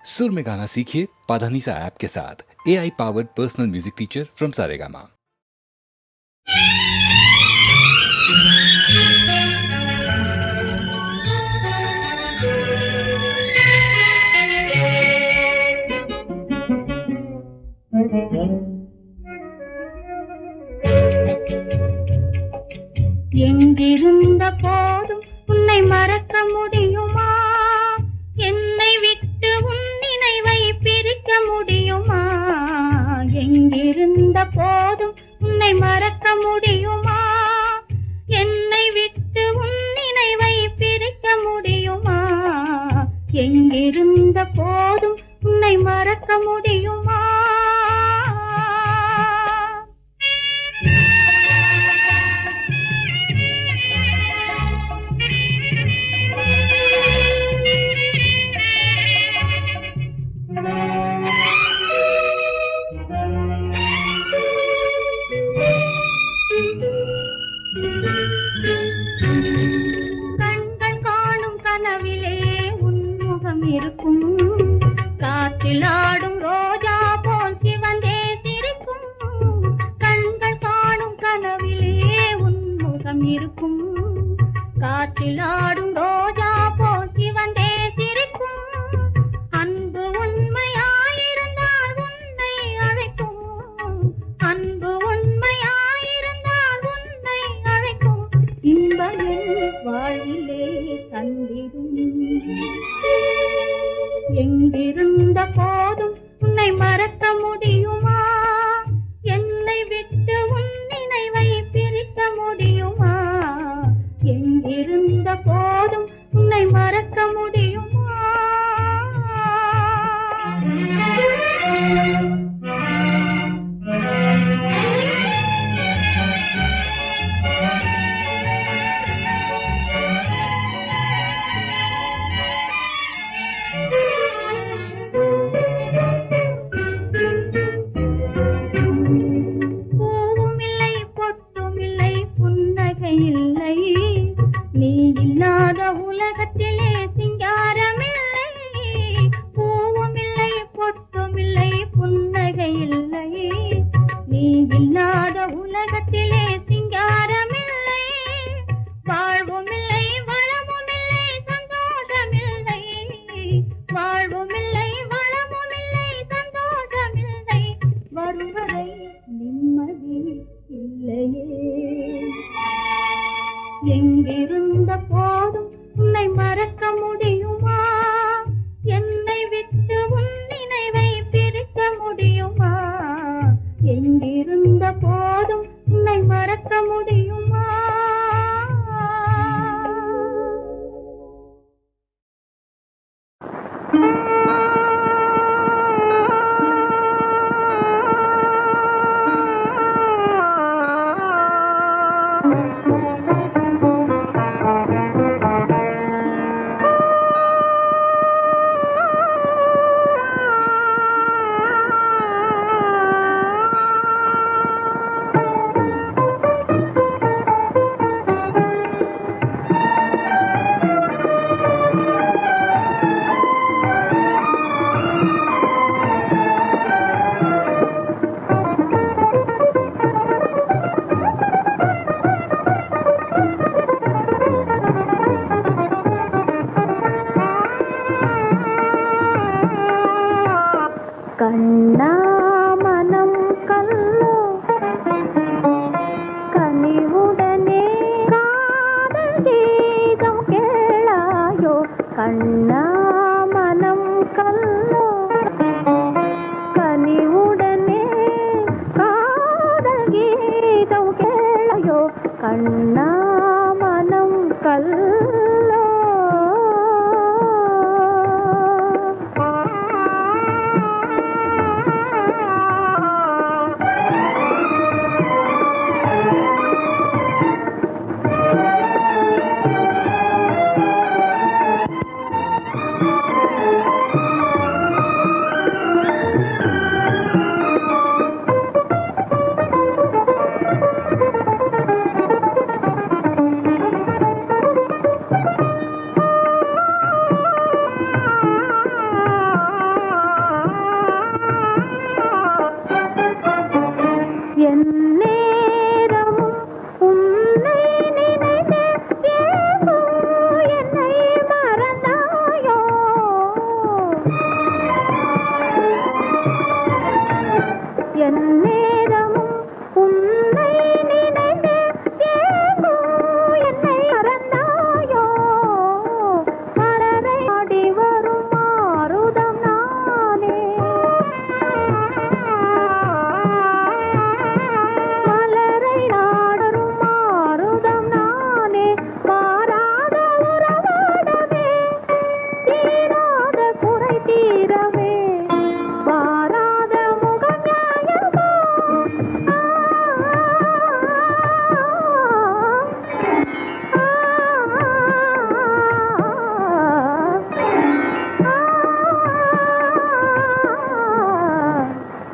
सुर में गाना सीखिए पाधानीसा ऐप के साथ। AI powered personal music teacher from Saregama. எங்கிருந்த போதும் உன்னை மறக்க முடியுமா? என்னை விட்டு உன் நினைவை பிரிக்க முடியுமா? எங்கிருந்த போதும் உன்னை மறக்க முடியுமா? என்னை விட்டு உன் நினைவை பிரிக்க முடியுமா? எங்கிருந்த போதும் உன்னை மறக்க முடியுமா? கண்கள் காணும் கனவிலே உன்முகம் இருக்கும். காற்றில் ஆடும் ரோஜா போல் சிவந்தே சிரிக்கும். கண்கள் காணும் கனவிலே உன்முகம் இருக்கும். காற்றில் ஆடும் ரோஜா போல் சிவந்தே சிரிக்கும். அன்பு உண்மையாயிருந்தால் உன்னை அழைக்கும். அன்பு உண்மையாயிருந்தால் உன்னை அழைக்கும். இன்பம் என் வாழ்விலே தந்திடும். எங்கிருந்த போதும் உன்னை மறக்க முடியுமா? என்னை விட்டு உன் நினைவை பிரிக்க முடியுமா? எங்கிருந்த போதும் உன்னை மறக்க முடியுமா? பூவுமில்லை பொட்டுமில்லை புன்னகை இல்லை. நீ இல்லாத உலகத்திலே சிங்காரமில்லை. பூவுமில்லை பொட்டுமில்லை புன்னகை இல்லை. நீ இல்லாத உலகத்திலே சிங்காரமில்லை. வாழ்வுமில்லை வளமுமில்லை சந்தோஷமில்லை. வாழ்வுமில்லை வளமுமில்லை சந்தோஷமில்லை. வருவரை நிம்மதி இல்லையே. எங்கிருந்த போதும் உன்னை மறக்க முடியுமா? என்னை விட்டு உன் நினைவை பிரிக்க முடியுமா? எங்கிருந்த போதும் உன்னை மறக்க முடியுமா? கண்ணா மனம் கல்லோ கனிவுடனே காதல் கீதம் கேளாயோ. கண்ணா மனம் கல்லோ கனிவுடனே காதல் கீதம் கேளாயோ. கண்ணா மனம் கல்லோ.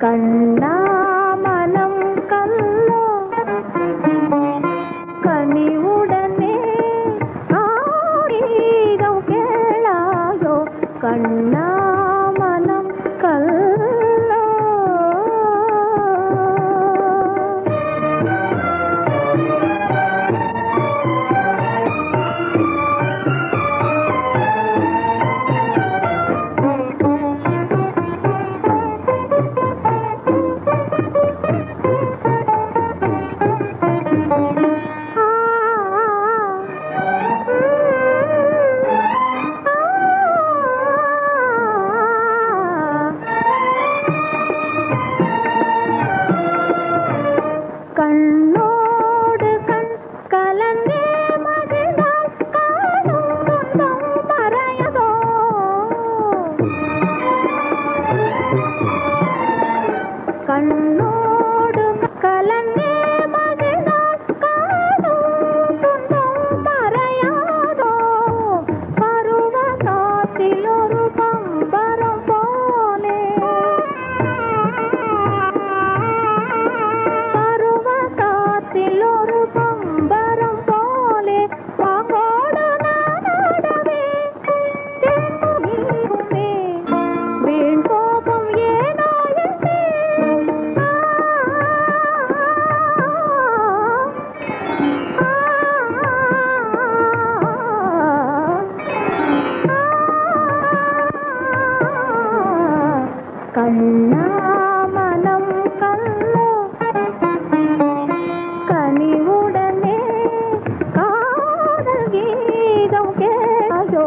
கண்ணா மனம் கல்லோ கனிவுடனே ஆரீகம் கேளாயோ கண்ணா மனம் கல்லோ கண்ணோடு கண் கலந்தே மகிழ்ந்தால் காணும் துன்பம் மறையதோ கண்ணோடு கலந்தே மகிழ்ந்தால் காணும் துன்பம் மறையாதோ பருவகாத்தில் ஒரு பம்பரம் போலே பருவகாத்தில் ஒரு பம்பரம் போலே வாங்கோடு நானாடவே நீருமே வீண் கோபம் ஏனோ என்னே கண்ணா மனம் கல்லோ கனிவுடனே காதல் கீதம் கேளாயோ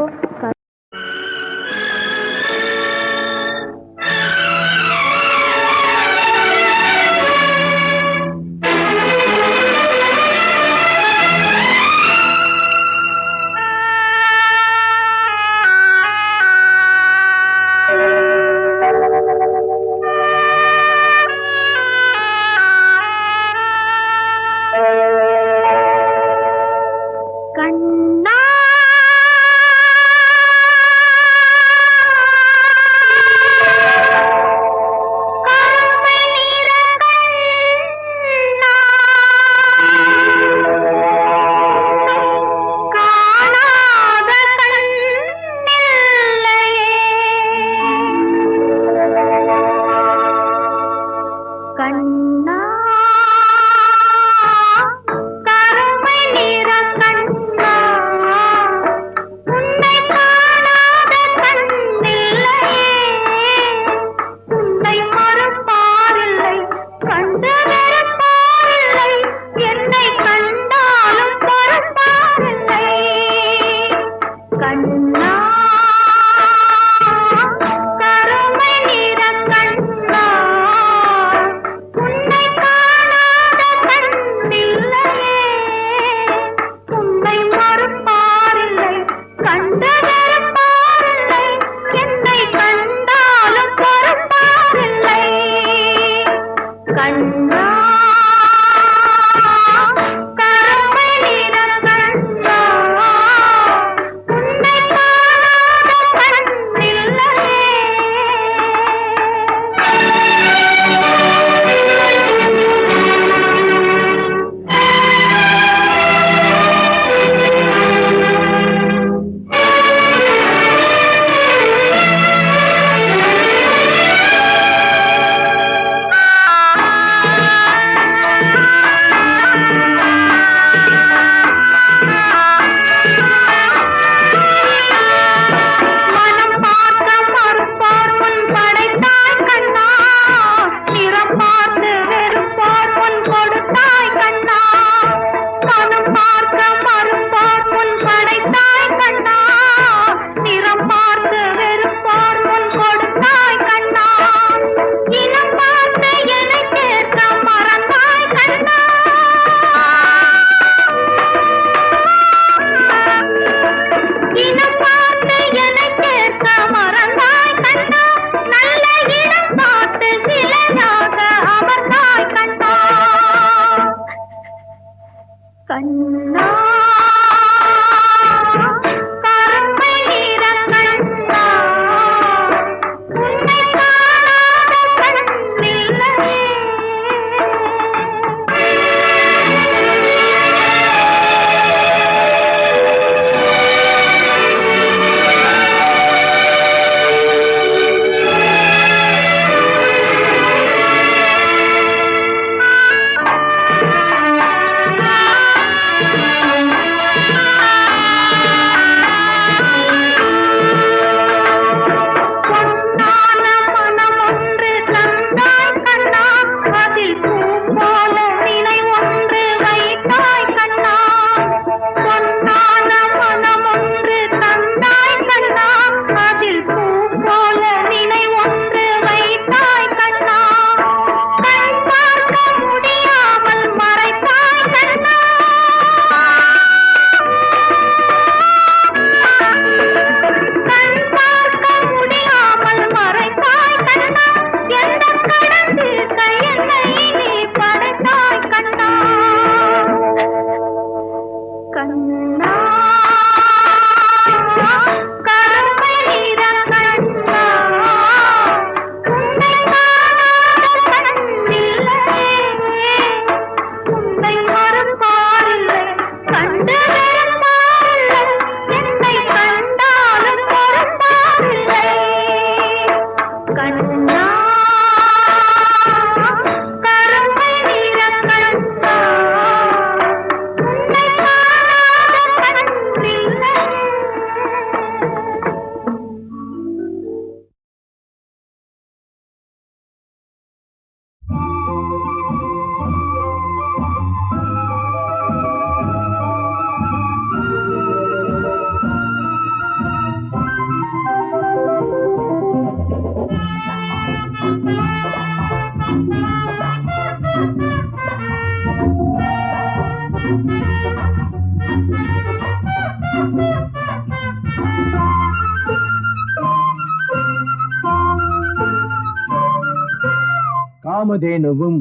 காமதேனுவும்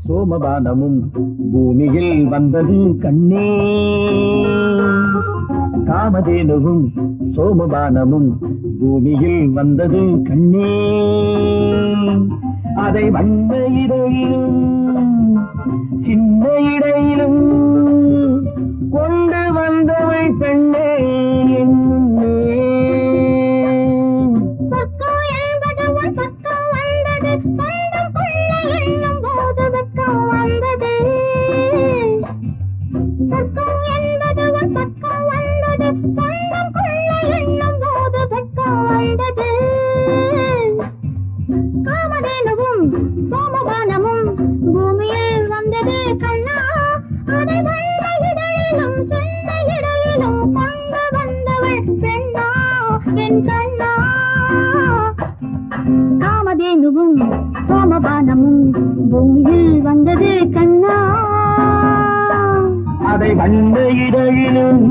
சோமபானமும் பூமியில் வந்தது கண்ணே. காமதேனுவும் சோமபானமும் பூமியில் வந்தது கண்ணே. அதை வந்த இடையிலும் சின்ன இடையிலும் கொண்டு வந்தவள் பெண்ணே என்னும் காமதேனுவும் சோமபானமும் பூமியில் வந்தது கண்ணா. அதை வந்த இடையிலும்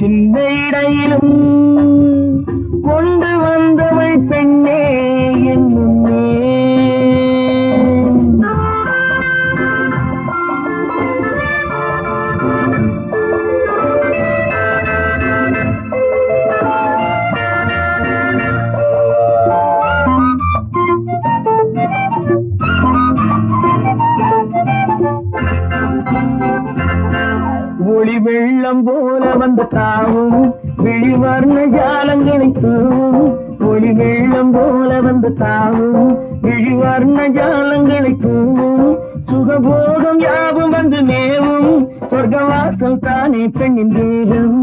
சின்ன இடையிலும் கொண்டு வந்தவள் பெண்ணே என்னும் ஒளி வெள்ளம் போல வந்து தாவும் விழிவர்ண ஜாலங்களை தூவும். ஒளி வெள்ளம் போல வந்து தாவும் விழிவர்ண ஜாலங்களை தூவும். சுகபோகம் யாவும் வந்து மேவும் சொர்க்கவாசல் தானே பெண்ணின் தேகம்.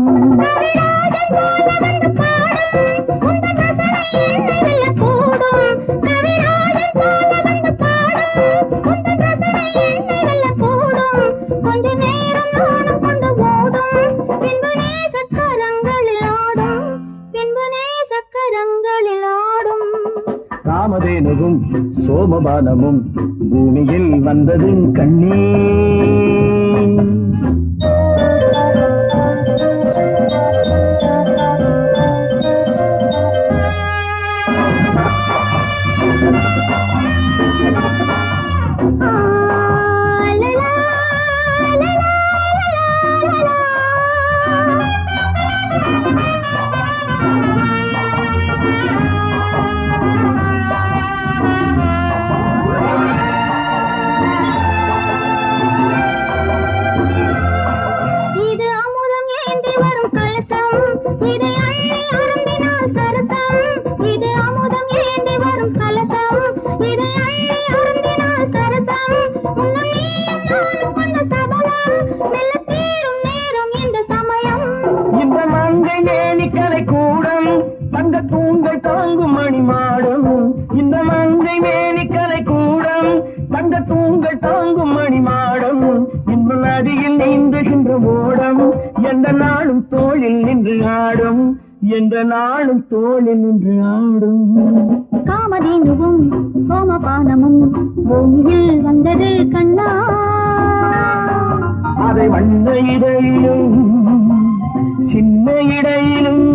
காமதேனுவும் சோமபானமும் பூமியில் வந்தது கண்ணே. என்ற நாளும் தோளில் நின்று ஆடும். காமதேனுவும் சோமபானமும் பூமியில் வந்தது கண்ணா. அதை வந்த இடையிலும் சின்ன இடையிலும்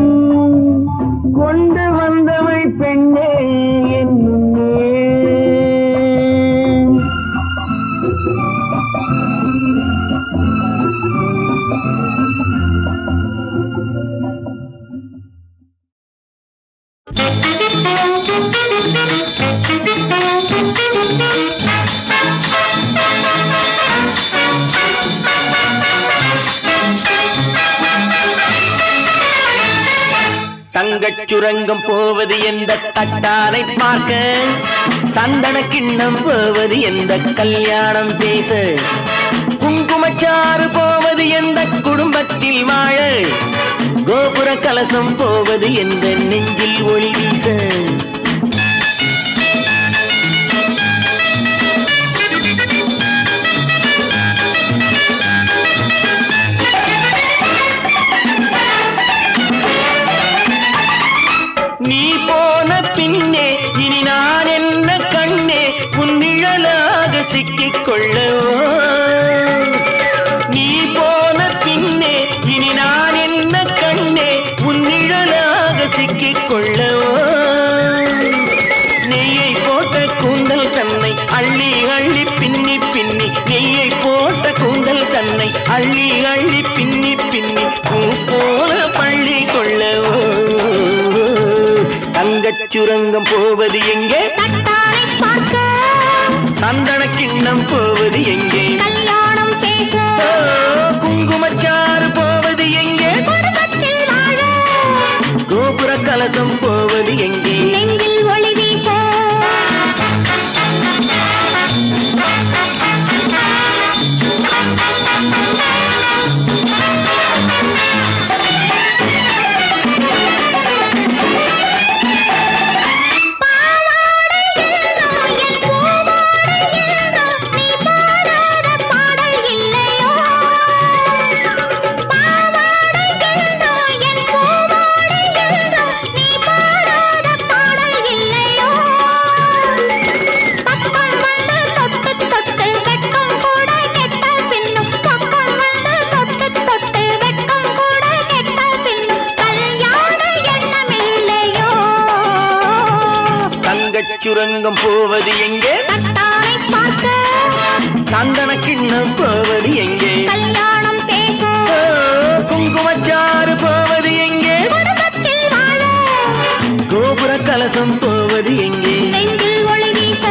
கொண்டு வந்தவள் பெண்ணே என்னும் தங்கச் சுரங்கம் போவது எந்த தட்டானை பார்க்க, சந்தன கிண்ணம் போவது எந்த கல்யாணம் பேச, குங்குமச்சாறு போவது எந்த குடும்பத்தில் வாழ, கோபுர கலசம் போவது எந்த நெஞ்சில் ஒளி வீச. நீ போன பின்னே இனி நான் என்ன கண்ணே உன் நிழலாக சிக்கிக் கொள்ளவோ. நீ போன பின்னே இனி நான் என்ன கண்ணே உன் நிழலாக சிக்கிக் கொள்ளவோ. அள்ளி அள்ளி பின்னி பின்னி பூ போல பள்ளி கொள்ளவோ தங்கச் சுரங்கம் போவது எங்கே தட்டாரை பார்க்க சந்தன கிண்ணம் போவது எங்கே கல்யாணம் பேச குங்குமச்சாறு போவது எங்கே குடும்பத்தில் வாழ கோபுர கலசம் போவது எங்கே நெஞ்சில் ஒளி வீச சுரங்கம் போவது எங்கே தட்டாரை பார்க்க சந்தன கிண்ணம் போவது எங்கே கல்யாணம் பேச குங்குமச்சாறு போவது எங்கே குடும்பத்தில் வாழ கோபுர கலசம் போவது எங்கே நெஞ்சில் ஒளி வீச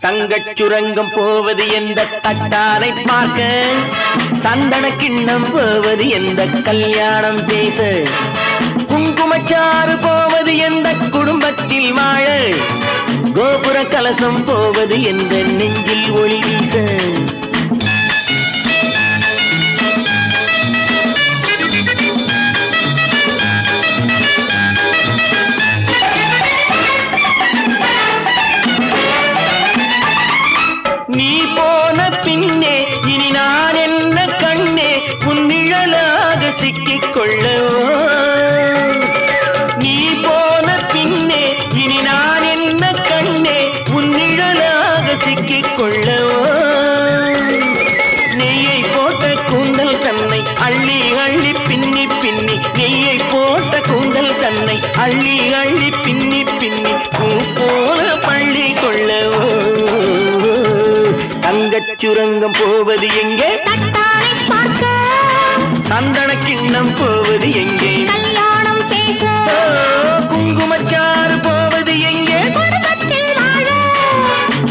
தங்கச் சுரங்கம் போவது எந்த தட்டாரை பார்க்க சந்தன கிண்ணம் போவது எந்த கல்யாணம் பேச குங்குமச்சாறு போவது எந்த குடும்பத்தில் வாழ கோபுர கலசம் போவது எந்த நெஞ்சில் ஒளி வீச நீ போன பின்னே இனி நான் என்ன கண்ணே உன் நிழலாக சிக்கிக் கொள்ளவோ நீ போன பின்னே இனி நான் என்ன கண்ணே உன் நிழலாக சிக்கிக் கொள்ளவோ நெய்யை போட்ட கூந்தல் தன்னை அள்ளி அள்ளி பின்னி பின்னி நெய்யை போட்ட கூந்தல் தன்னை அள்ளி அள்ளி பின்னி பின்னி பூ போல பள்ளி கொள்ளவோ தங்கச் சுரங்கம் போவது எங்கே தட்டாரை பார்க்க சந்தன கிண்ணம் போவது எங்கே கல்யாணம் பேச குங்குமச்சாறு போவது எங்கே குடும்பத்தில் வாழ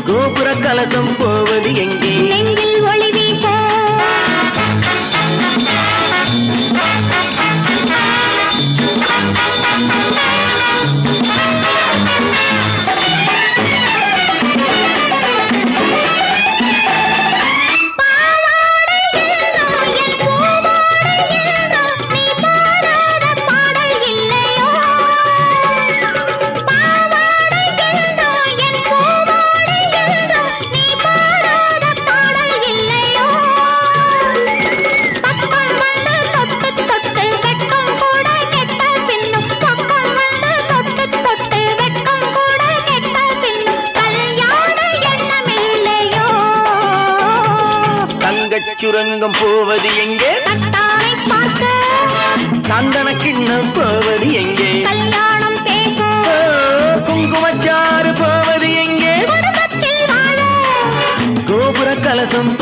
கோபுர கலசம் போவது எங்கே நெஞ்சில் ஒளி வீச சுரங்கம் போவது எங்கே தட்டாரை பார்க்க சந்தன கிண்ணம் போவது எங்கே கல்யாணம் பேச குங்குமச்சாறு போவது எங்கே குடும்பத்தில் வாழ கோபுர கலசம்